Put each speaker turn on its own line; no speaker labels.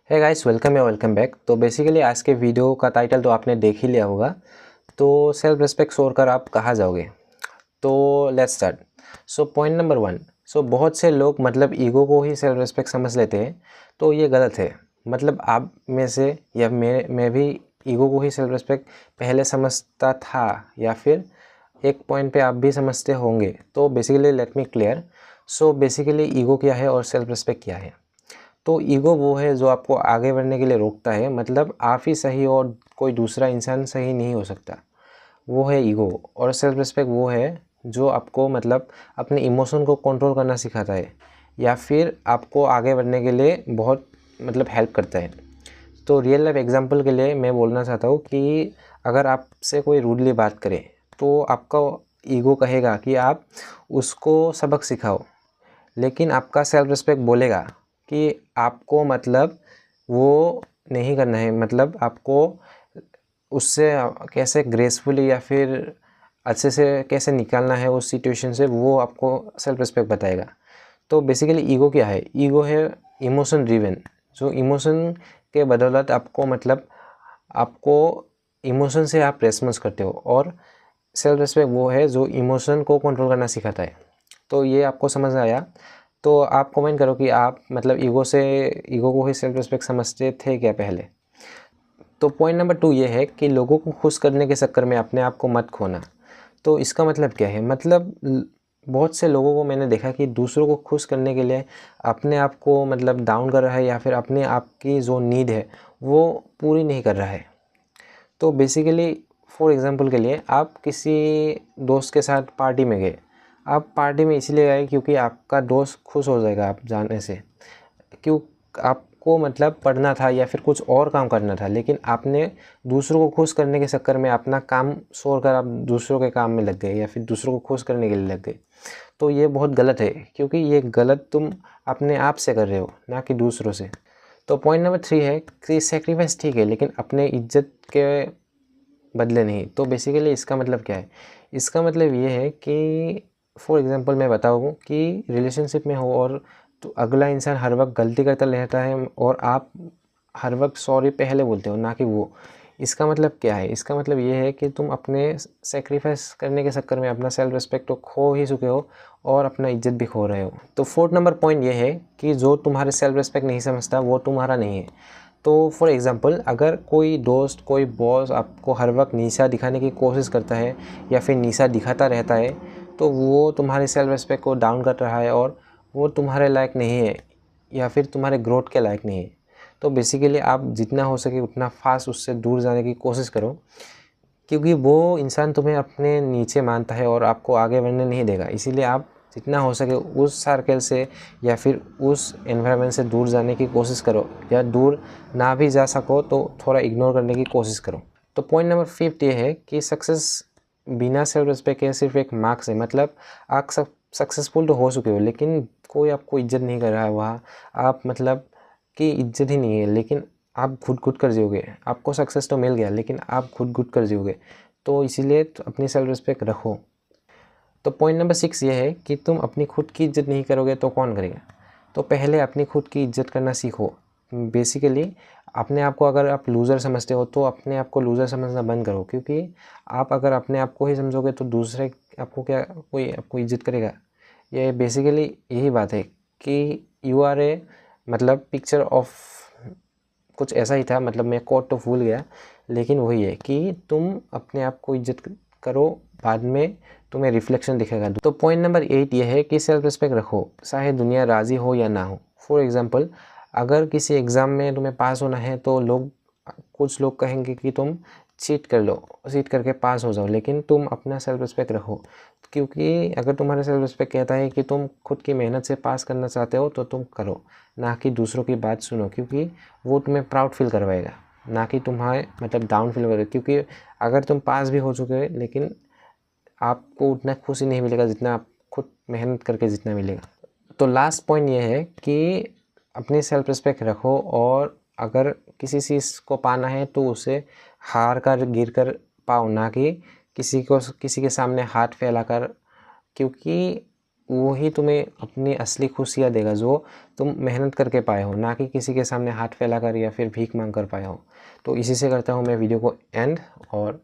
है guys, welcome या welcome back. तो बेसिकली आज के वीडियो का टाइटल तो आपने देख ही लिया होगा। तो सेल्फ रिस्पेक्ट छोड़कर आप कहाँ जाओगे। तो let's start. So point number 1। सो बहुत से लोग मतलब ईगो को ही सेल्फ रिस्पेक्ट समझ लेते हैं। तो ये गलत है। मतलब आप में से या मैं भी ईगो को ही सेल्फ रिस्पेक्ट पहले समझता था, या फिर एक पॉइंट पे आप भी समझते होंगे। तो basically let me clear. So basically ego क्या है और सेल्फ रिस्पेक्ट क्या है। तो ईगो वो है जो आपको आगे बढ़ने के लिए रोकता है। मतलब आप ही सही और कोई दूसरा इंसान सही नहीं हो सकता, वो है ईगो। और सेल्फ रिस्पेक्ट वो है जो आपको मतलब अपने इमोशन को कंट्रोल करना सिखाता है, या फिर आपको आगे बढ़ने के लिए बहुत मतलब हेल्प करता है। तो रियल लाइफ एग्जांपल के लिए मैं बोलना चाहता हूँ कि अगर आपसे कोई रूडली बात करे तो आपका ईगो कहेगा कि आप उसको सबक सिखाओ, लेकिन आपका सेल्फ रिस्पेक्ट बोलेगा कि आपको मतलब वो नहीं करना है। मतलब आपको उससे कैसे ग्रेसफुली या फिर अच्छे से कैसे निकालना है उस सिचुएशन से, वो आपको सेल्फ रिस्पेक्ट बताएगा। तो बेसिकली ईगो क्या है? ईगो है इमोशन ड्रिवन, जो इमोशन के बदौलत आपको मतलब आपको इमोशन से आप रेस्पॉन्स करते हो। और सेल्फ रिस्पेक्ट वो है जो इमोशन को कंट्रोल करना सिखाता है। तो ये आपको समझ आया? तो आप कमेंट करो कि आप मतलब ईगो को ही सेल्फ रिस्पेक्ट समझते थे क्या पहले। तो पॉइंट नंबर 2 ये है कि लोगों को खुश करने के चक्कर में अपने आप को मत खोना। तो इसका मतलब क्या है? मतलब बहुत से लोगों को मैंने देखा कि दूसरों को खुश करने के लिए अपने आप को मतलब डाउन कर रहा है, या फिर अपने आप की जो नीड है वो पूरी नहीं कर रहा है। तो बेसिकली फॉर एग्जांपल के लिए आप किसी दोस्त के साथ पार्टी में गए। आप पार्टी में इसलिए गए क्योंकि आपका दोस्त खुश हो जाएगा आप जाने से। क्यों? आपको मतलब पढ़ना था या फिर कुछ और काम करना था, लेकिन आपने दूसरों को खुश करने के चक्कर में अपना काम छोड़कर आप दूसरों के काम में लग गए, या फिर दूसरों को खुश करने के लिए लग गए। तो ये बहुत गलत है, क्योंकि ये गलत तुम अपने आप से कर रहे हो, ना कि दूसरों से। तो पॉइंट नंबर 3 है कि सेक्रीफाइस ठीक है, लेकिन अपने इज्जत के बदले नहीं। तो बेसिकली इसका मतलब क्या है? इसका मतलब ये है कि फॉर एग्जांपल मैं बताऊँ कि रिलेशनशिप में हो और तो अगला इंसान हर वक्त गलती करता रहता है और आप हर वक्त सॉरी पहले बोलते हो, ना कि वो। इसका मतलब क्या है? इसका मतलब ये है कि तुम अपने सेक्रीफाइस करने के चक्कर में अपना सेल्फ रिस्पेक्ट तो खो ही चुके हो और अपना इज्जत भी खो रहे हो। तो 4th नंबर पॉइंट ये है कि जो तुम्हारे सेल्फ रिस्पेक्ट नहीं समझता वो तुम्हारा नहीं है। तो फॉर एग्ज़ाम्पल अगर कोई दोस्त, कोई बॉस आपको हर वक्त नीचा दिखाने की कोशिश करता है, या फिर नीचा दिखाता रहता है, तो वो तुम्हारे सेल्फ रिस्पेक्ट को डाउन कर रहा है और वो तुम्हारे लायक नहीं है, या फिर तुम्हारे ग्रोथ के लायक नहीं है। तो बेसिकली आप जितना हो सके उतना फास्ट उससे दूर जाने की कोशिश करो, क्योंकि वो इंसान तुम्हें अपने नीचे मानता है और आपको आगे बढ़ने नहीं देगा। इसीलिए आप जितना हो सके उस सर्कल से या फिर उस एनवायरनमेंट से दूर जाने की कोशिश करो, या दूर ना भी जा सको तो थोड़ा इग्नोर करने की कोशिश करो। तो पॉइंट नंबर 5 ये है कि सक्सेस बिना सेल्फ रिस्पेक्ट के सिर्फ एक मार्क्स है। मतलब आप सक्सेसफुल तो हो चुके हो, लेकिन कोई आपको इज्जत नहीं कर रहा है वहाँ। आप मतलब कि इज्जत ही नहीं है, लेकिन आप घुट-घुट कर जियोगे। आपको सक्सेस तो मिल गया, लेकिन आप घुट-घुट कर जियोगे। तो इसीलिए अपनी सेल्फ रिस्पेक्ट रखो। तो पॉइंट नंबर 6 ये है कि तुम अपनी खुद की इज्जत नहीं करोगे तो कौन करेगा? तो पहले अपनी खुद की इज्जत करना सीखो। बेसिकली अपने आप को अगर आप लूज़र समझते हो तो अपने आप को लूज़र समझना बंद करो, क्योंकि आप अगर अपने आप को ही समझोगे तो दूसरे आपको क्या, कोई आपको इज्जत करेगा? ये बेसिकली यही बात है कि यू आर ए मतलब पिक्चर ऑफ कुछ ऐसा ही था। मतलब मैं कोट तो भूल गया, लेकिन वही है कि तुम अपने आप को इज्जत करो, बाद में तुम्हें रिफ्लेक्शन दिखेगा। तो पॉइंट नंबर 8 ये है कि सेल्फ रिस्पेक्ट रखो, चाहे दुनिया राज़ी हो या ना हो। फॉर एग्जांपल अगर किसी एग्ज़ाम में तुम्हें पास होना है तो कुछ लोग कहेंगे कि तुम चीट कर लो, चीट करके पास हो जाओ, लेकिन तुम अपना सेल्फ रिस्पेक्ट रखो। क्योंकि अगर तुम्हारा सेल्फ रिस्पेक्ट कहता है कि तुम खुद की मेहनत से पास करना चाहते हो तो तुम करो, ना कि दूसरों की बात सुनो, क्योंकि वो तुम्हें प्राउड फील करवाएगा, ना कि तुम्हारे मतलब डाउन फील करेगा। क्योंकि अगर तुम पास भी हो चुके हो, लेकिन आपको उतना खुशी नहीं मिलेगा जितना आप खुद मेहनत करके जितना मिलेगा। तो लास्ट पॉइंट ये है कि अपनी सेल्फ रिस्पेक्ट रखो, और अगर किसी चीज़ को पाना है तो उसे हार कर गिर कर पाओ, ना कि किसी के सामने हाथ फैलाकर। क्योंकि वो ही तुम्हें अपनी असली खुशियाँ देगा जो तुम मेहनत करके पाए हो, ना कि किसी के सामने हाथ फैला कर या फिर भीख मांग कर पाए हो। तो इसी से करता हूँ मैं वीडियो को एंड, और